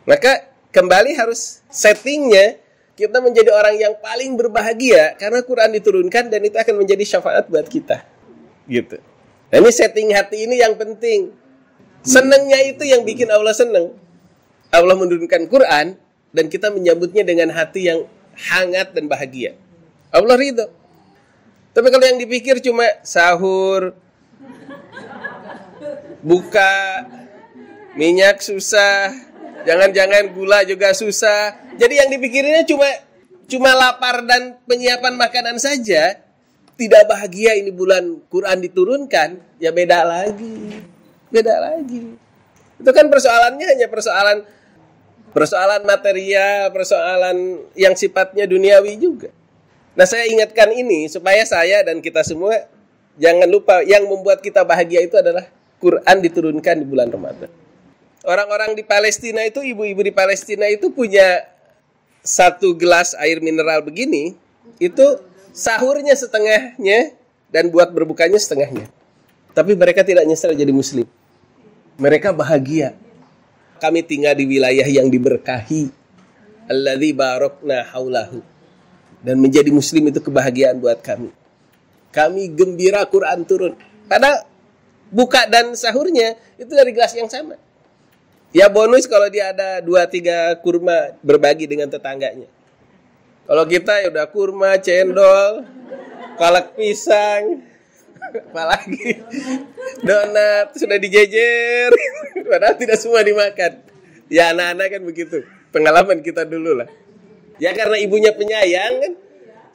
Maka kembali harus settingnya kita menjadi orang yang paling berbahagia karena Quran diturunkan dan itu akan menjadi syafaat buat kita. Gitu. Nah, ini setting hati ini yang penting. Senangnya itu yang bikin Allah senang. Allah menurunkan Quran dan kita menyambutnya dengan hati yang hangat dan bahagia. Allah ridho. Tapi kalau yang dipikir cuma sahur, buka, minyak susah, jangan-jangan gula juga susah. Jadi yang dipikirinnya cuma lapar dan penyiapan makanan saja. Tidak bahagia ini bulan Quran diturunkan, ya beda lagi. Beda lagi. Itu kan persoalannya hanya persoalan material, persoalan yang sifatnya duniawi juga. Nah, saya ingatkan ini supaya saya dan kita semua jangan lupa yang membuat kita bahagia itu adalah Quran diturunkan di bulan Ramadan. Orang-orang di Palestina itu, ibu-ibu di Palestina itu punya satu gelas air mineral begini, itu sahurnya setengahnya dan buat berbukanya setengahnya. Tapi mereka tidak nyesal jadi muslim. Mereka bahagia. Kami tinggal di wilayah yang diberkahi. Alladzi barakna haulahu. Dan menjadi muslim itu kebahagiaan buat kami. Kami gembira Quran turun. Padahal buka dan sahurnya itu dari gelas yang sama. Ya bonus kalau dia ada 2-3 kurma berbagi dengan tetangganya. Kalau kita ya udah kurma, cendol, kolak pisang, apalagi donat sudah dijejer, padahal tidak semua dimakan. Ya anak-anak kan begitu, pengalaman kita dulu lah. Ya karena ibunya penyayang kan,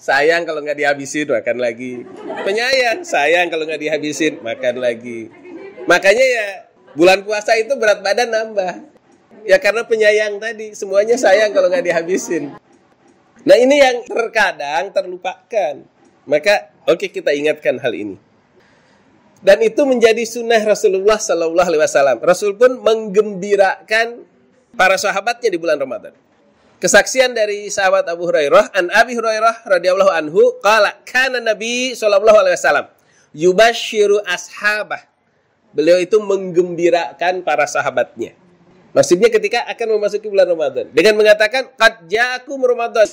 sayang kalau nggak dihabisin makan lagi. Penyayang, sayang kalau nggak dihabisin makan lagi. Makanya ya bulan puasa itu berat badan nambah. Ya karena penyayang tadi, semuanya sayang kalau nggak dihabisin. Nah ini yang terkadang terlupakan. Maka oke, kita ingatkan hal ini. Dan itu menjadi sunnah Rasulullah SAW. Rasul pun menggembirakan para sahabatnya di bulan Ramadan. Kesaksian dari sahabat Abu Hurairah, an Abi Hurairah radhiyallahu anhu, qala kana Nabi SAW yubashiru ashabah. Beliau itu menggembirakan para sahabatnya. Maksudnya ketika akan memasuki bulan Ramadan dengan mengatakan qad ja'akum Ramadan.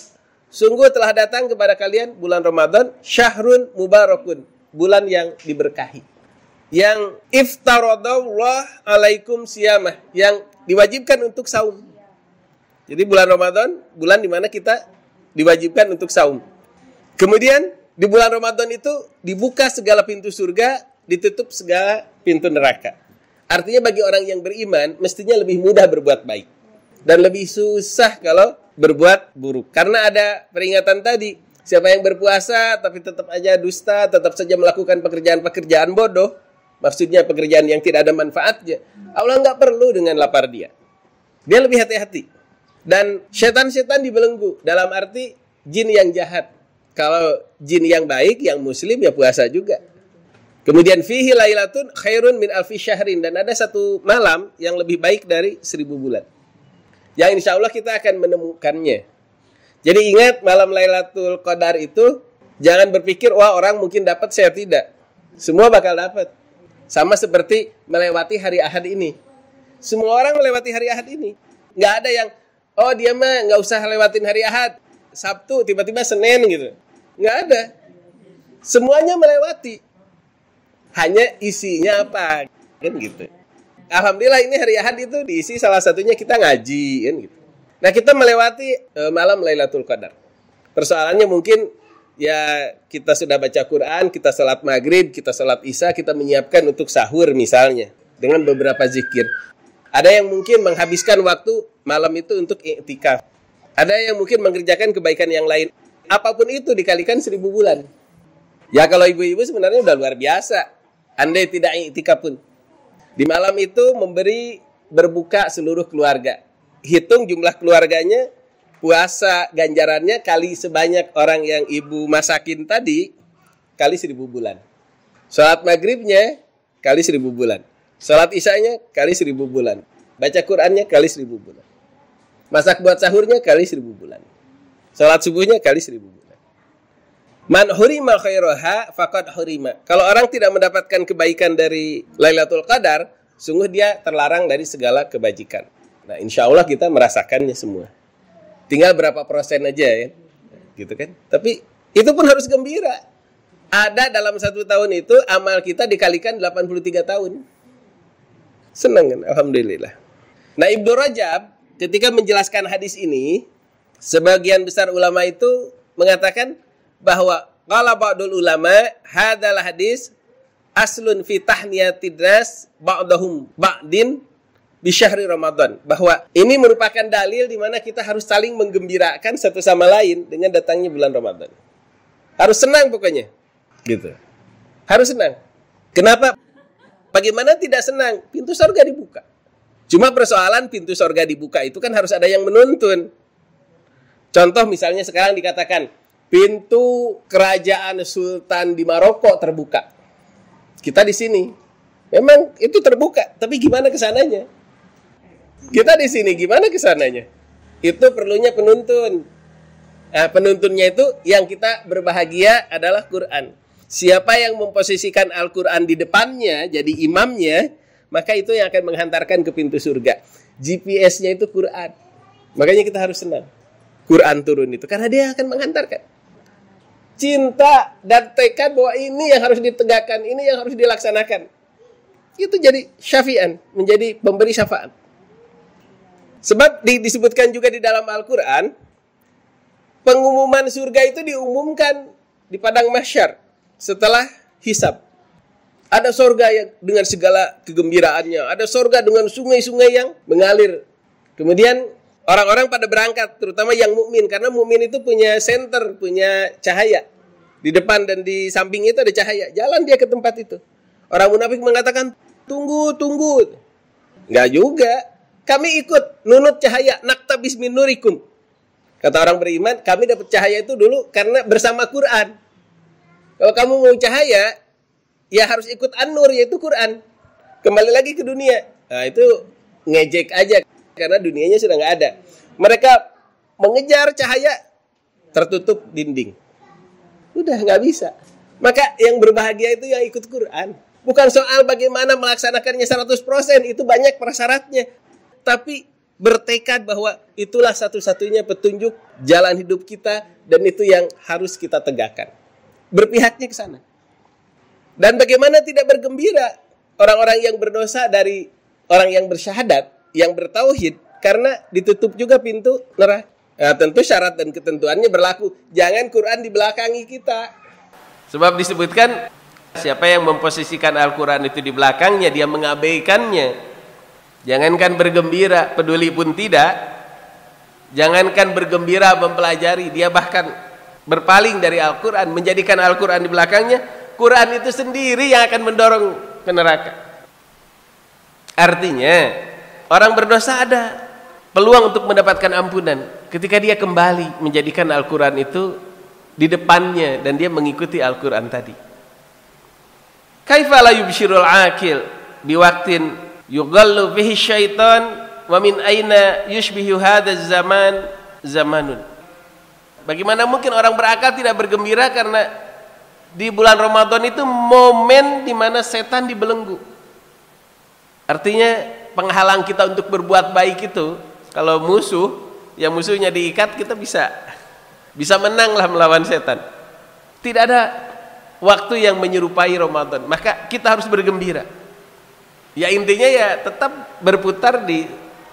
Sungguh telah datang kepada kalian bulan Ramadan, syahrun mubarakun, bulan yang diberkahi. Yang iftaradallah alaikum siyamah, yang diwajibkan untuk saum. Jadi bulan Ramadan, bulan di mana kita diwajibkan untuk saum. Kemudian di bulan Ramadan itu dibuka segala pintu surga, ditutup segala pintu neraka. Artinya bagi orang yang beriman mestinya lebih mudah berbuat baik dan lebih susah kalau berbuat buruk. Karena ada peringatan tadi, siapa yang berpuasa tapi tetap aja dusta, tetap saja melakukan pekerjaan-pekerjaan bodoh, maksudnya pekerjaan yang tidak ada manfaatnya, Allah nggak perlu dengan lapar dia. Dia lebih hati-hati. Dan setan-setan dibelenggu, dalam arti jin yang jahat. Kalau jin yang baik, yang muslim, ya puasa juga. Kemudian fihi lailatun khairun min alfi syahrin, dan ada satu malam yang lebih baik dari 1000 bulan. Yang insya Allah kita akan menemukannya. Jadi ingat, malam Lailatul Qadar itu jangan berpikir, wah orang mungkin dapat, saya tidak. Semua bakal dapat. Sama seperti melewati hari Ahad ini. Semua orang melewati hari Ahad ini. Nggak ada yang, oh dia mah nggak usah lewatin hari Ahad, Sabtu tiba-tiba Senin gitu. Nggak ada. Semuanya melewati. Hanya isinya apa, kan gitu. Alhamdulillah ini hari Ahad itu diisi salah satunya kita ngaji, kan gitu. Nah kita melewati malam Lailatul Qadar. Persoalannya mungkin ya kita sudah baca Quran, kita salat maghrib, kita salat isya, kita menyiapkan untuk sahur misalnya dengan beberapa zikir. Ada yang mungkin menghabiskan waktu malam itu untuk i'tikaf. Ada yang mungkin mengerjakan kebaikan yang lain. Apapun itu dikalikan 1000 bulan. Ya kalau ibu-ibu sebenarnya udah luar biasa. Andai tidak i'tikaf pun. Di malam itu memberi berbuka seluruh keluarga. Hitung jumlah keluarganya, puasa ganjarannya kali sebanyak orang yang ibu masakin tadi, kali 1000 bulan. Salat maghribnya kali 1000 bulan. Salat isyanya kali 1000 bulan. Baca Qur'annya kali 1000 bulan. Masak buat sahurnya kali 1000 bulan. Salat subuhnya kali 1000 bulan. Man hurima khairaha faqad hurima. Kalau orang tidak mendapatkan kebaikan dari Lailatul Qadar, sungguh dia terlarang dari segala kebajikan. Nah, insya Allah kita merasakannya semua. Tinggal berapa persen aja ya, gitu kan. Tapi itu pun harus gembira. Ada dalam 1 tahun itu amal kita dikalikan 83 tahun. Senang kan? Alhamdulillah. Nah, Ibnu Rajab ketika menjelaskan hadis ini, sebagian besar ulama itu mengatakan bahwa qala ba'dul ulama hadzal hadis aslun fi tahniyatid nas ba'dahum ba'din di syahri Ramadan, bahwa ini merupakan dalil di mana kita harus saling menggembirakan satu sama lain dengan datangnya bulan Ramadan. Harus senang pokoknya. Gitu. Harus senang. Kenapa? Bagaimana tidak senang? Pintu surga dibuka. Cuma persoalan pintu surga dibuka itu kan harus ada yang menuntun. Contoh misalnya sekarang dikatakan pintu kerajaan sultan di Maroko terbuka. Kita di sini. Memang itu terbuka, tapi gimana kesananya? Kita di sini gimana kesananya? Itu perlunya penuntun. Nah, penuntunnya itu yang kita berbahagia adalah Quran. Siapa yang memposisikan Al-Quran di depannya, jadi imamnya, maka itu yang akan menghantarkan ke pintu surga. GPS-nya itu Quran. Makanya kita harus senang. Quran turun itu, karena dia akan menghantarkan. Cinta dan tekad bahwa ini yang harus ditegakkan, ini yang harus dilaksanakan. Itu jadi syafi'an, menjadi pemberi syafaat. Sebab disebutkan juga di dalam Al-Quran, pengumuman surga itu diumumkan di padang mahsyar setelah hisab. Ada surga yang dengan segala kegembiraannya, ada surga dengan sungai-sungai yang mengalir. Kemudian orang-orang pada berangkat, terutama yang mukmin, karena mukmin itu punya senter, punya cahaya. Di depan dan di samping itu ada cahaya. Jalan dia ke tempat itu. Orang munafik mengatakan, tunggu. Enggak juga. Kami ikut nunut cahaya, naktabis min nurikum. Kata orang beriman, kami dapat cahaya itu dulu karena bersama Quran. Kalau kamu mau cahaya, ya harus ikut an-nur, yaitu Quran. Kembali lagi ke dunia. Nah, itu ngejek aja, karena dunianya sudah nggak ada. Mereka mengejar cahaya, tertutup dinding. Udah nggak bisa. Maka yang berbahagia itu yang ikut Quran. Bukan soal bagaimana melaksanakannya 100%, itu banyak prasyaratnya. Tapi bertekad bahwa itulah satu-satunya petunjuk jalan hidup kita, dan itu yang harus kita tegakkan. Berpihaknya ke sana. Dan bagaimana tidak bergembira orang-orang yang berdosa dari orang yang bersyahadat, yang bertauhid, karena ditutup juga pintu neraka. Nah, tentu syarat dan ketentuannya berlaku. Jangan Quran dibelakangi kita. Sebab disebutkan siapa yang memposisikan Al-Quran itu di belakangnya, dia mengabaikannya. Jangankan bergembira, peduli pun tidak. Jangankan bergembira mempelajari, dia bahkan berpaling dari Al-Quran, menjadikan Al-Quran di belakangnya. Quran itu sendiri yang akan mendorong ke neraka. Artinya, orang berdosa ada peluang untuk mendapatkan ampunan ketika dia kembali menjadikan Al-Quran itu di depannya dan dia mengikuti Al-Quran tadi. Kaifa la yubsyirul aqil biwaqtin yughallu fihi syaitan wa min aina yushbihu hadzal zamanun. Bagaimana mungkin orang berakal tidak bergembira karena di bulan Ramadan itu momen di mana setan dibelenggu. Artinya penghalang kita untuk berbuat baik itu, kalau musuh, yang musuhnya diikat, kita bisa menanglah melawan setan. Tidak ada waktu yang menyerupai Ramadan, maka kita harus bergembira. Ya intinya ya tetap berputar di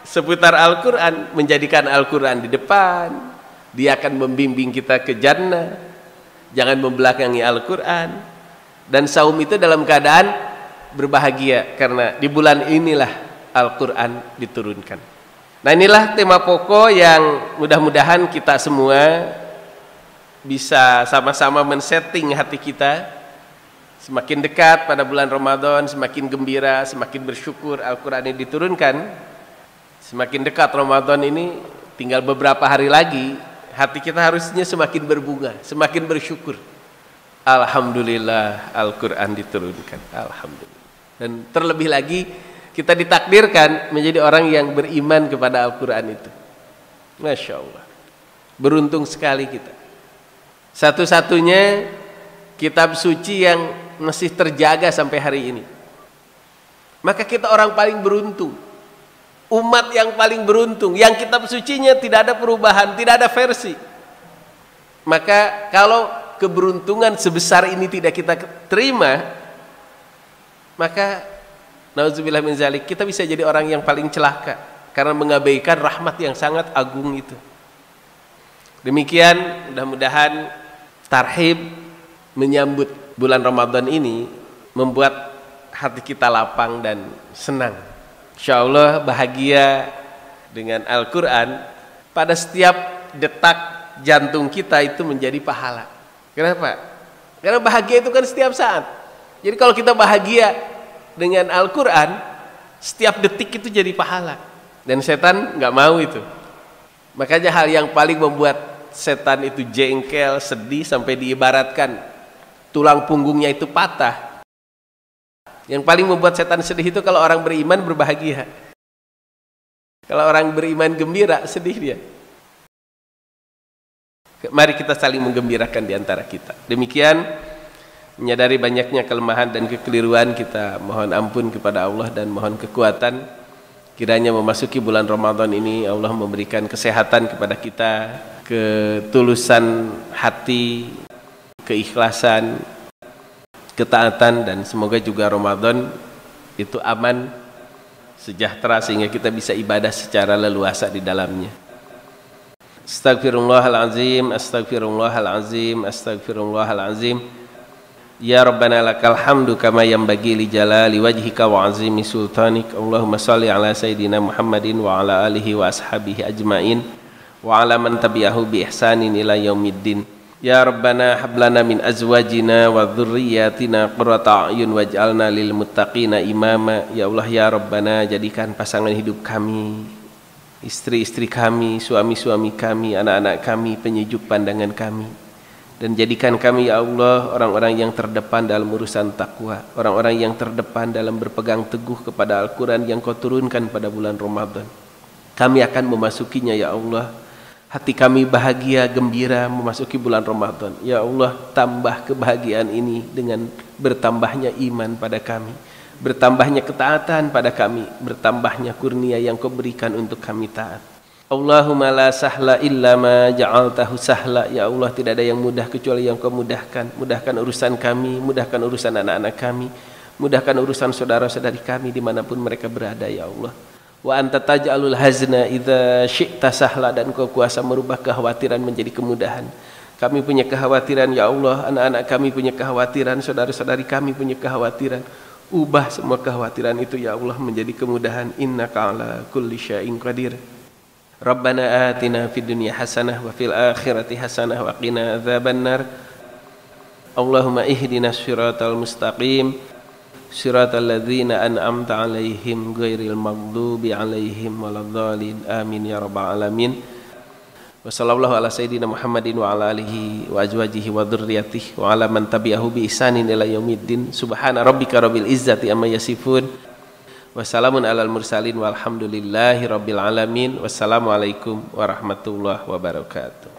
seputar Al-Quran, menjadikan Al-Quran di depan. Dia akan membimbing kita ke jannah. Jangan membelakangi Al-Quran. Dan saum itu dalam keadaan berbahagia, karena di bulan inilah Al-Quran diturunkan. Nah, inilah tema pokok yang mudah-mudahan kita semua bisa sama-sama men-setting hati kita. Semakin dekat pada bulan Ramadan, semakin gembira, semakin bersyukur Al-Quran ini diturunkan. Semakin dekat Ramadan ini, tinggal beberapa hari lagi, hati kita harusnya semakin berbunga, semakin bersyukur. Alhamdulillah Al-Quran diturunkan. Alhamdulillah. Dan terlebih lagi kita ditakdirkan menjadi orang yang beriman kepada Al-Quran itu. Masya Allah. Beruntung sekali kita. Satu-satunya kitab suci yang masih terjaga sampai hari ini. Maka kita orang paling beruntung. umat yang paling beruntung, yang kitab sucinya tidak ada perubahan, tidak ada versi. Maka kalau keberuntungan sebesar ini tidak kita terima, maka nauzubillah min zalik, kita bisa jadi orang yang paling celaka karena mengabaikan rahmat yang sangat agung itu. Demikian, mudah-mudahan tarhib menyambut bulan Ramadan ini membuat hati kita lapang dan senang. Insyaallah bahagia dengan Al-Quran. Pada setiap detak jantung kita itu menjadi pahala. Kenapa? Karena bahagia itu kan setiap saat. Jadi kalau kita bahagia dengan Al-Quran, setiap detik itu jadi pahala. Dan setan nggak mau itu. Makanya hal yang paling membuat setan itu jengkel, sedih, sampai diibaratkan tulang punggungnya itu patah. Yang paling membuat setan sedih itu kalau orang beriman berbahagia. Kalau orang beriman gembira, sedih dia. Mari kita saling menggembirakan di antara kita. Demikian, menyadari banyaknya kelemahan dan kekeliruan, kita mohon ampun kepada Allah dan mohon kekuatan. Kiranya memasuki bulan Ramadan ini Allah memberikan kesehatan kepada kita, ketulusan hati, keikhlasan, ketaatan, dan semoga juga Ramadan itu aman, sejahtera, sehingga kita bisa ibadah secara leluasa di dalamnya. Astagfirullahalazim, astagfirullahalazim, astagfirullahalazim. Ya Rabbana lakal hamdu kama yanbaghi li jalali wajhika wa azimi sultanik. Allahumma salli ala sayyidina Muhammadin wa ala alihi wa ashabihi ajmain wa ala man tabi'ahu bi ihsanin ila yaumiddin. Ya Rabbana hablana min azwajina wa dhurriyyatina qurrata a'yun waj'alna lil muttaqina imama. Ya Allah, ya Rabbana, jadikan pasangan hidup kami, istri-istri kami, suami-suami kami, anak-anak kami penyejuk pandangan kami, dan jadikan kami ya Allah orang-orang yang terdepan dalam urusan takwa, orang-orang yang terdepan dalam berpegang teguh kepada Al-Quran yang Kau turunkan pada bulan Ramadan. Kami akan memasukinya ya Allah. Hati kami bahagia, gembira memasuki bulan Ramadan. Ya Allah, tambah kebahagiaan ini dengan bertambahnya iman pada kami, bertambahnya ketaatan pada kami, bertambahnya kurnia yang Kau berikan untuk kami taat. Allahumma la sahla illa ma ja'altahu sahla. Ya Allah, tidak ada yang mudah kecuali yang Kau mudahkan. Mudahkan urusan kami, mudahkan urusan anak-anak kami, mudahkan urusan saudara-saudari kami dimanapun mereka berada ya Allah. Wa anta taj'alul hazna idza syi'ta sahla, dan Kau kuasa merubah kekhawatiran menjadi kemudahan. Kami punya kekhawatiran ya Allah, anak-anak kami punya kekhawatiran, saudara-saudari kami punya kekhawatiran. Ubah semua kekhawatiran itu ya Allah menjadi kemudahan. Innaka ala kulli syai'in qadir. Rabbana atina fid dunya hasanah wa fil akhirati hasanah wa qina adzabannar. Allahumma ihdinas siratal mustaqim, siratal ladzina an'amta 'alaihim ghairil maghdubi 'alaihim waladhdallin. Amin ya rabbal alamin. Wa sallallahu ala sayyidina Muhammadin wa ala alihi wa azwajihi wa dzurriyyatihi wa ala man tabi'ahu bi ihsanin ila yaumiddin. Subhana rabbika rabbil izzati amma yasifun. Wassalamun alal mursalin walhamdulillahi rabbil alamin. Wassalamualaikum warahmatullahi wabarakatuh.